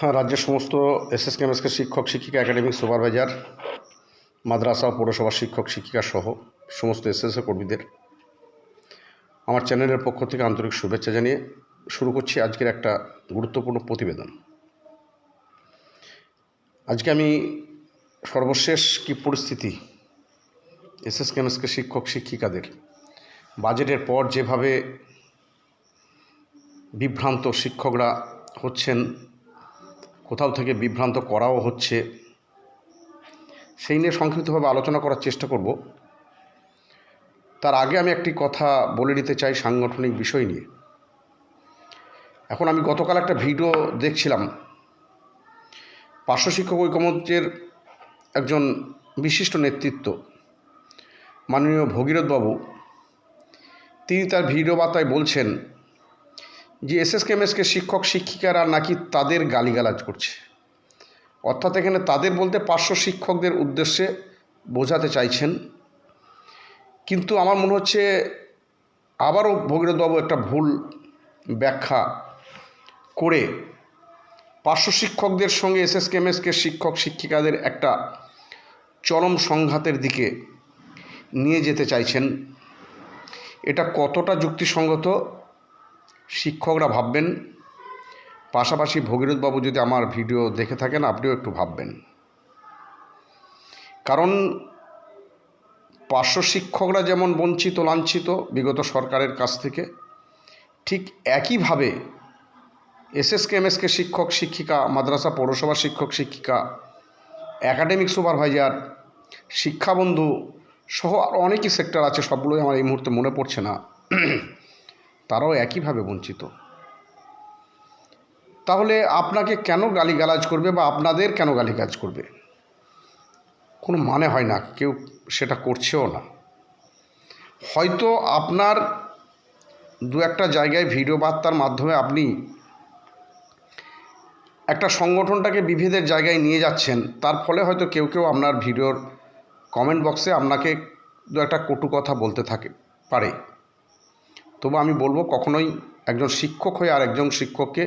হ্যাঁ, রাজ্যের সমস্ত এসএসকেএমএসকে শিক্ষক শিক্ষিকা একাডেমিক সুপারভাইজার মাদ্রাসা ও পৌরসভার শিক্ষক শিক্ষিকা সহ সমস্ত এসএসএ কর্মীদের আমার চ্যানেলের পক্ষ থেকে আন্তরিক শুভেচ্ছা জানিয়ে শুরু করছি আজকের একটা গুরুত্বপূর্ণ প্রতিবেদন। আজকে আমি সর্বশেষ কী পরিস্থিতি এসএসকেএমএসকে শিক্ষক শিক্ষিকাদের বাজেটের পর যেভাবে বিভ্রান্ত শিক্ষকরা হচ্ছেন, কোথাও থেকে বিভ্রান্ত করাও হচ্ছে, সেই নিয়ে সংক্ষিপ্তভাবে আলোচনা করার চেষ্টা করব। তার আগে আমি একটি কথা বলে নিতে চাই সাংগঠনিক বিষয় নিয়ে। এখন আমি গতকাল একটা ভিডিও দেখছিলাম, পার্শ্ব শিক্ষক ঐক্যমঞ্চের একজন বিশিষ্ট নেতৃত্ব মাননীয় ভগীরথবাবু, তিনি তার ভিডিও বার্তায় বলছেন যে এসএসকেএমএসকে শিক্ষক শিক্ষিকারা নাকি তাদের গালিগালাজ করছে। অর্থাৎ এখানে তাদের বলতে পার্শ্ব শিক্ষকদের উদ্দেশ্যে বোঝাতে চাইছেন। কিন্তু আমার মনে হচ্ছে আবারও ভগীরথবাবু একটা ভুল ব্যাখ্যা করে পার্শ্ব শিক্ষকদের সঙ্গে এসএসকেএমএসকে শিক্ষক শিক্ষিকাদের একটা চরম সংঘাতের দিকে নিয়ে যেতে চাইছেন। এটা কতটা যুক্তিসঙ্গত শিক্ষকরা ভাববেন, পাশাপাশি ভগীরথবাবু যদি আমার ভিডিও দেখে থাকেন আপনিও একটু ভাববেন। কারণ পার্শ্ব শিক্ষকরা যেমন বঞ্চিত লাঞ্ছিত বিগত সরকারের কাছ থেকে, ঠিক একইভাবে এসএসকেএমএসকে শিক্ষক শিক্ষিকা, মাদ্রাসা পৌরসভা শিক্ষক শিক্ষিকা, একাডেমিক সুপারভাইজার, শিক্ষাবন্ধু সহ আরও অনেকই সেক্টর আছে, সবগুলোই আমার এই মুহূর্তে মনে পড়ছে না, তারাও একইভাবে বঞ্চিত। তাহলে আপনাকে কেন গালিগালাজ করবে বা আপনাদের কেন গালিগালাজ করবে? কোনো মানে হয় না, কেউ সেটা করছেও না। হয়তো আপনার দু একটা জায়গায় ভিডিও বার্তার মাধ্যমে আপনি একটা সংগঠনটাকে বিভেদের জায়গায় নিয়ে যাচ্ছেন, তার ফলে হয়তো কেউ কেউ আপনার ভিডিওর কমেন্ট বক্সে আপনাকে দু একটা কটু কথা বলতে থাকে পারে। তবু আমি বলবো, কখনোই একজন শিক্ষক হয়ে আর একজন শিক্ষককে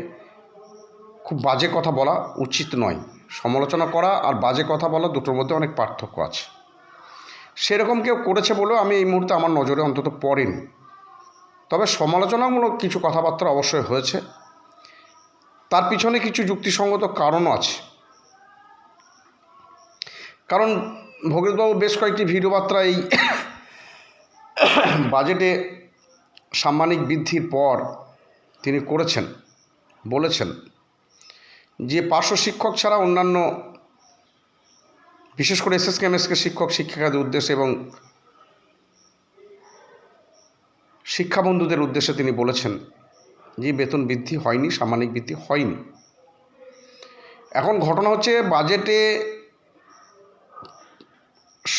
খুব বাজে কথা বলা উচিত নয়। সমালোচনা করা আর বাজে কথা বলা দুটোর মধ্যে অনেক পার্থক্য আছে। সেরকম কেউ করেছে বলেও আমি এই মুহূর্তে আমার নজরে অন্তত পড়েনি। তবে সমালোচনামূলক কিছু কথাবার্তা অবশ্যই হয়েছে, তার পিছনে কিছু যুক্তিসঙ্গত কারণও আছে। কারণ ভগীরথবাবু বেশ কয়েকটি ভিডিও বার্তা এই বাজেটে সাম্মানিক বৃদ্ধির পর তিনি করেছেন, বলেছেন যে পার্শ্ব শিক্ষক ছাড়া অন্যান্য, বিশেষ করে এসএসকেএমএসকে শিক্ষক শিক্ষিকাদের উদ্দেশ্যে এবং শিক্ষাবন্ধুদের উদ্দেশ্যে তিনি বলেছেন যে বেতন বৃদ্ধি হয়নি, সাম্মানিক বৃদ্ধি হয়নি। এখন ঘটনা হচ্ছে, বাজেটে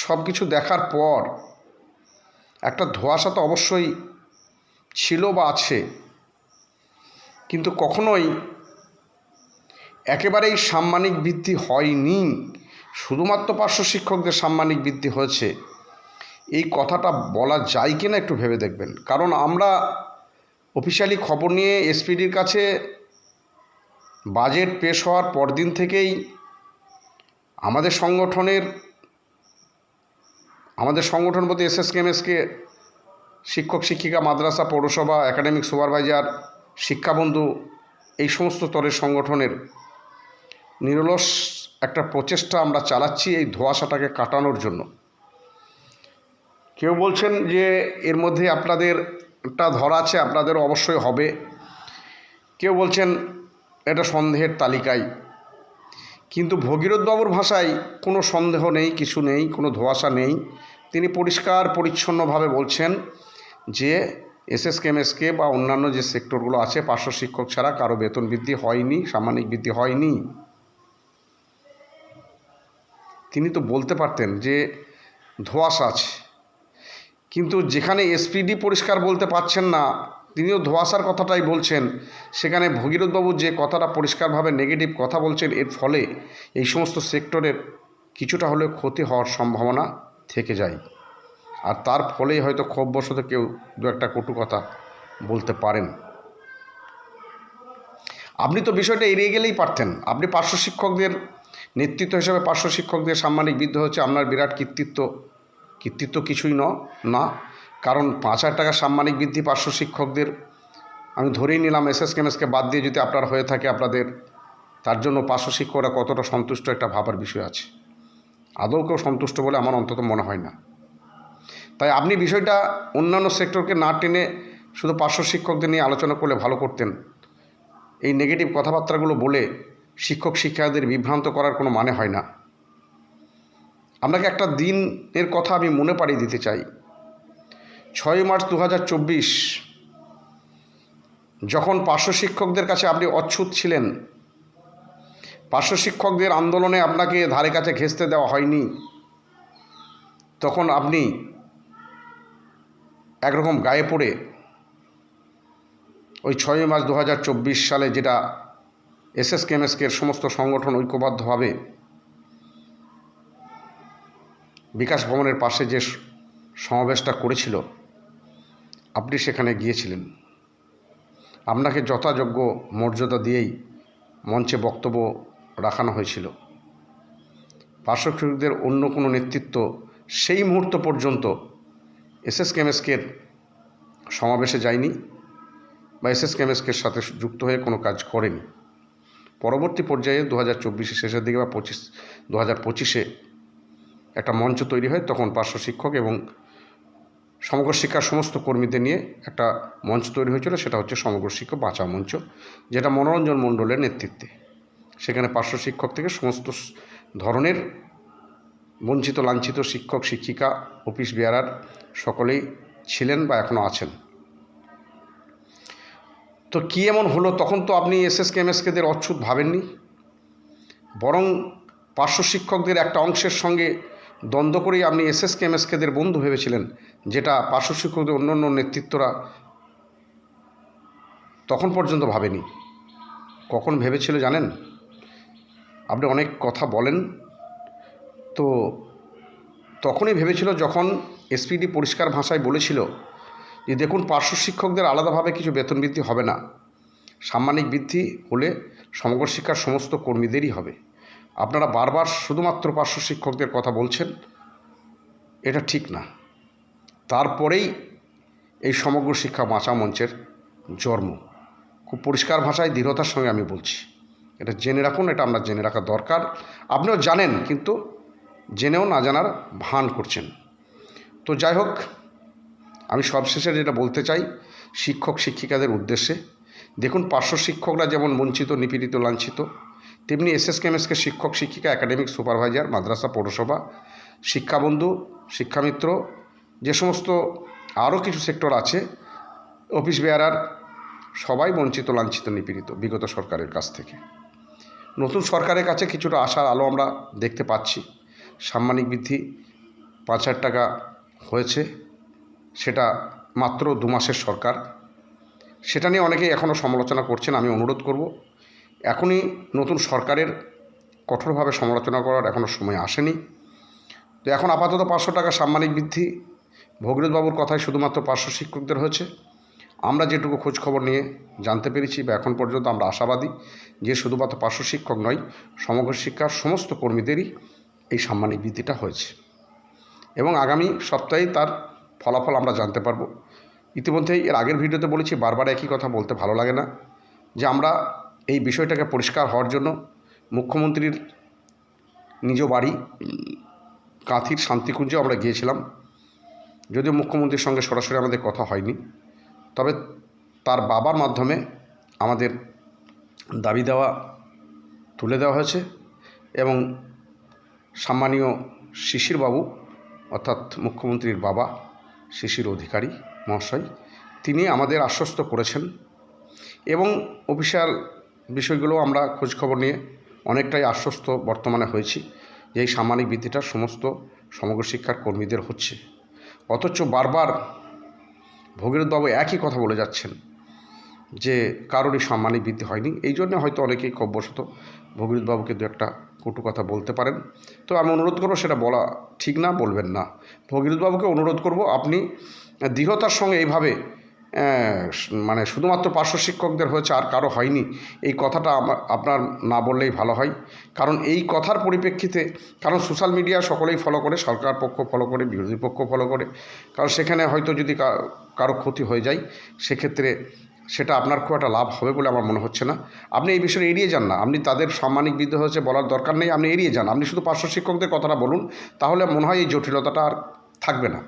সব কিছু দেখার পর একটা ধোঁয়াশা তো অবশ্যই ছিল বা আছে, কিন্তু কখনোই একেবারেই সাম্মানিক বৃদ্ধি হয়নি, শুধুমাত্র পার্শ্ব শিক্ষকদের সাম্মানিক বৃদ্ধি হয়েছে, এই কথাটা বলা যায় কি না একটু ভেবে দেখবেন। কারণ আমরা অফিসিয়ালি খবর নিয়ে এসপিডির কাছে বাজেট পেশ হওয়ার পরদিন থেকেই আমাদের সংগঠন বলতে এসএসকেএমএসকে শিক্ষক শিক্ষিকা, মাদ্রাসা পৌরসভা, একাডেমিক সুপারভাইজার, শিক্ষাবন্ধু, এই সমস্ত স্তরের সংগঠনের নিরলস একটা প্রচেষ্টা আমরা চালাচ্ছি এই ধোঁয়াশাটাকে কাটানোর জন্য। কেউ বলছেন যে এর মধ্যে আপনাদেরটা ধরা আছে, আপনাদেরও অবশ্যই হবে। কেউ বলছেন এটা সন্দেহের তালিকায়। কিন্তু ভগীরথবাবুর ভাষায় কোনো সন্দেহ নেই, কিছু নেই, কোনো ধোঁয়াশা নেই। তিনি পরিষ্কার পরিচ্ছন্নভাবে বলছেন যে এসএসকেএমএসকে বা অন্যান্য যে সেক্টরগুলো আছে, পার্শ্ব শিক্ষক ছাড়া কারো বেতন বৃদ্ধি হয়নি, সাম্মানিক বৃদ্ধি হয়নি। তিনি তো বলতে পারতেন যে ধোঁয়াশা আছে, কিন্তু যেখানে এসপিডি পরিষ্কার বলতে পারছেন না, তিনিও ধোঁয়াশার কথাটাই বলছেন, সেখানে ভগীরথবাবু যে কথাটা পরিষ্কারভাবে নেগেটিভ কথা বলছেন, এর ফলে এই সমস্ত সেক্টরের কিছুটা হলেও ক্ষতি হওয়ার সম্ভাবনা থেকে যায়। আর তার ফলেই হয়তো ক্ষোভবশত কেউ দু একটা কটু কথা বলতে পারেন। আপনি তো বিষয়টা এড়িয়ে গেলেই পারতেন। আপনি পার্শ্ব শিক্ষকদের নেতৃত্ব হিসেবে পার্শ্ব শিক্ষকদের সাম্মানিক বৃদ্ধি হচ্ছে আপনার বিরাট কৃতিত্ব কিছুই না। কারণ 5,000 টাকা সাম্মানিক বৃদ্ধি পার্শ্ব শিক্ষকদের আমি ধরেই নিলাম এসএসকেএমএসকে বাদ দিয়ে যদি আপনার হয়ে থাকে, আপনাদের তার জন্য পার্শ্ব শিক্ষকরা কতটা সন্তুষ্ট একটা ভাবার বিষয় আছে। আদৌ কেউ সন্তুষ্ট বলে আমার অন্তত মনে হয় না। তাই আপনি বিষয়টা অন্যান্য সেক্টরকে না টেনে শুধু পার্শ্ব শিক্ষকদের নিয়ে আলোচনা করলে ভালো করতেন। এই নেগেটিভ কথাবার্তাগুলো বলে শিক্ষক শিক্ষিকাদের বিভ্রান্ত করার কোনো মানে হয় না। আপনাকে একটা দিনের কথা আমি মনে পাড়িয়ে দিতে চাই। 6 মার্চ 2024 যখন পার্শ্ব শিক্ষকদের কাছে আপনি অচ্ছুত ছিলেন, পার্শ্ব শিক্ষকদের আন্দোলনে আপনাকে ধারে কাছে ঘেঁষতে দেওয়া হয়নি, তখন আপনি একরকম গায়ে পড়ে ওই 6 মার্চ 2024 সালে যেটা এসএসকেএমএসকের সমস্ত সংগঠন ঐক্যবদ্ধভাবে বিকাশ ভবনের পাশে যে সমাবেশটা করেছিল, আপনি সেখানে গিয়েছিলেন। আপনাকে যথাযোগ্য মর্যাদা দিয়েই মঞ্চে বক্তব্য রাখানো হয়েছিল। পার্শ্ব শিক্ষকদের অন্য কোনো নেতৃত্ব সেই মুহূর্ত পর্যন্ত এসএসকেএমএসকের সমাবেশে যায়নি বা এসএসকেএমএসকের সাথে যুক্ত হয়ে কোনো কাজ করেনি। পরবর্তী পর্যায়ে 2024 শেষের দিকে বা 2025 একটা মঞ্চ তৈরি হয়। তখন পার্শ্ব শিক্ষক এবং সমগ্র শিক্ষার সমস্ত কর্মীদের নিয়ে একটা মঞ্চ তৈরি হয়েছিল, সেটা হচ্ছে সমগ্র শিক্ষা বাঁচাও মঞ্চ, যেটা মনোরঞ্জন মণ্ডলের নেতৃত্বে। সেখানে পার্শ্ব শিক্ষক থেকে সমস্ত ধরনের বঞ্চিত লাঞ্ছিত শিক্ষক শিক্ষিকা, অফিস বেয়ারার সকলেই ছিলেন বা এখনও আছেন। তো কী এমন হলো? তখন তো আপনি এসএসকেএমএসকেদের অচ্ছুত ভাবেননি, বরং পার্শ্ব শিক্ষকদের একটা অংশের সঙ্গে দ্বন্দ্ব করেই আপনি এসএসকেএমএসকেদের বন্ধু ভেবেছিলেন, যেটা পার্শ্ব শিক্ষকদের অন্যান্য নেতৃত্বরা তখন পর্যন্ত ভাবেনি। কখন ভেবেছিল জানেন? আপনি অনেক কথা বলেন, তো তখনই ভেবেছিল যখন এসপিডি পরিষ্কার ভাষায় বলেছিল যে দেখুন, পার্শ্ব শিক্ষকদের আলাদাভাবে কিছু বেতন বৃদ্ধি হবে না, সাম্মানিক বৃদ্ধি হলে সমগ্র শিক্ষার সমস্ত কর্মীদেরই হবে। আপনারা বারবার শুধুমাত্র পার্শ্ব শিক্ষকদের কথা বলছেন, এটা ঠিক না। তারপরেই এই সমগ্র শিক্ষা বাঁচাও মঞ্চের জন্ম। খুব পরিষ্কার ভাষায় দৃঢ়তার সঙ্গে আমি বলছি, এটা জেনে রাখুন, এটা আমরা জেনে রাখা দরকার। আপনিও জানেন, কিন্তু জেনেও না জানার ভান করছেন। তো যাই হোক, আমি সবশেষে যেটা বলতে চাই শিক্ষক শিক্ষিকাদের উদ্দেশ্যে, দেখুন, পার্শ্ব শিক্ষকরা যেমন বঞ্চিত, নিপীড়িত, লাঞ্ছিত, তেমনি এসএসকেএমএসকে শিক্ষক শিক্ষিকা, একাডেমিক সুপারভাইজার, মাদ্রাসা, পৌরসভা, শিক্ষাবন্ধু, শিক্ষামিত্র, যে সমস্ত আরও কিছু সেক্টর আছে, অফিস বেয়ারার, সবাই বঞ্চিত, লাঞ্ছিত, নিপীড়িত বিগত সরকারের কাছ থেকে। নতুন সরকারের কাছে কিছুটা আশার আলো আমরা দেখতে পাচ্ছি। সাম্মানিক বৃদ্ধি 5,000 টাকা হয়েছে, সেটা মাত্র 2 মাসের সরকার। সেটা নিয়ে অনেকেই এখনও সমালোচনা করছেন। আমি অনুরোধ করব, এখনই নতুন সরকারের কঠোরভাবে সমালোচনা করার এখনও সময় আসেনি। তো এখন আপাতত 500 টাকা সাম্মানিক বৃদ্ধি ভগীরথবাবুর কথায় শুধুমাত্র পার্শ্ব শিক্ষকদের হয়েছে। আমরা যেটুকু খোঁজ খবর নিয়ে জানতে পেরেছি বা এখন পর্যন্ত আমরা আশাবাদী যে শুধুমাত্র পার্শ্ব শিক্ষক নয়, সমগ্র শিক্ষার সমস্ত কর্মীদেরই এই সাম্মানিক বৃদ্ধিটা হয়েছে এবং আগামী সপ্তাহেই তার ফলাফল আমরা জানতে পারব। ইতিমধ্যেই এর আগের ভিডিওতে বলেছি, বারবার একই কথা বলতে ভালো লাগে না, যে আমরা এই বিষয়টাকে পরিষ্কার হওয়ার জন্য মুখ্যমন্ত্রীর নিজ বাড়ি কাঁথির শান্তিকুঞ্জে আমরা গিয়েছিলাম। যদিও মুখ্যমন্ত্রীর সঙ্গে সরাসরি আমাদের কথা হয়নি, তবে তার বাবার মাধ্যমে আমাদের দাবি দেওয়া তুলে দেওয়া হয়েছে এবং সম্মানীয় শিশিরবাবু, অর্থাৎ মুখ্যমন্ত্রীর বাবা শিশির অধিকারী মহাশয়, তিনি আমাদের আশ্বস্ত করেছেন এবং অফিসিয়াল বিষয়গুলো আমরা খোঁজখবর নিয়ে অনেকটাই আশ্বস্ত বর্তমানে হয়েছি যে এই সাম্মানিক বৃদ্ধিটা সমস্ত সমগ্র শিক্ষার কর্মীদের হচ্ছে। অথচ বারবার ভগীরথবাবু একই কথা বলে যাচ্ছেন যে কারোরই সাম্মানিক বৃদ্ধি হয়নি। এই জন্য হয়তো অনেকেই ক্ষোভবশত ভগীরথবাবুকে দু একটা কটু কথা বলতে পারেন। তো আমি অনুরোধ করবো, সেটা বলা ঠিক না, বলবেন না। ভগীরথবাবুকে অনুরোধ করব, আপনি দৃঢ়তার সঙ্গে এইভাবে মানে শুধুমাত্র পার্শ্ব শিক্ষকদের হয়েছে আর কারো হয়নি, এই কথাটা আপনার না বললেই ভালো হয়। কারণ এই কথার পরিপ্রেক্ষিতে, কারণ সোশ্যাল মিডিয়া সকলেই ফলো করে, সরকার পক্ষ ফলো করে, বিরোধী পক্ষ ফলো করে, কারণ সেখানে হয়তো যদি কারো ক্ষতি হয়ে যায় সেক্ষেত্রে সেটা আপনার খুব একটা লাভ হবে বলে আমার মনে হচ্ছে না। আপনি এই বিষয়ে এড়িয়ে যান না, আপনি তাদের সাম্মানিক বৃদ্ধি হয়েছে বলার দরকার নেই, আপনি এড়িয়ে যান, আপনি শুধু পার্শ্ব শিক্ষকদের কথাটা বলুন, তাহলে মনে হয় এই জটিলতাটা আর থাকবে না।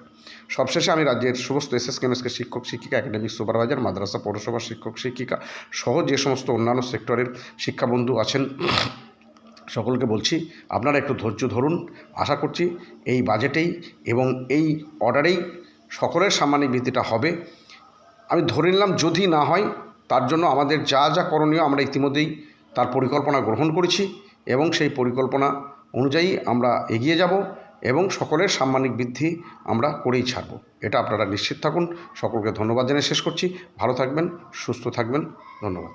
সবশেষে আমি রাজ্যের সমস্ত এসএসকেএমএসকে শিক্ষক শিক্ষিকা, একাডেমিক সুপারভাইজার, মাদ্রাসা পৌরসভা শিক্ষক শিক্ষিকা সহ যে সমস্ত অন্যান্য সেক্টরের শিক্ষাবন্ধু আছেন সকলকে বলছি, আপনারা একটু ধৈর্য ধরুন। আশা করছি এই বাজেটেই এবং এই অর্ডারেই সকলের সাম্মানিক বৃদ্ধিটা হবে। আমি ধরে নিলাম যদি না হয়, তার জন্য আমাদের যা যা করণীয় আমরা ইতিমধ্যেই তার পরিকল্পনা গ্রহণ করেছি এবং সেই পরিকল্পনা অনুযায়ী আমরা এগিয়ে যাব এবং সকলের সাম্মানিক বৃদ্ধি আমরা করেই ছাড়ব, এটা আপনারা নিশ্চিত থাকুন। সকলকে ধন্যবাদ জানিয়ে শেষ করছি। ভালো থাকবেন, সুস্থ থাকবেন, ধন্যবাদ।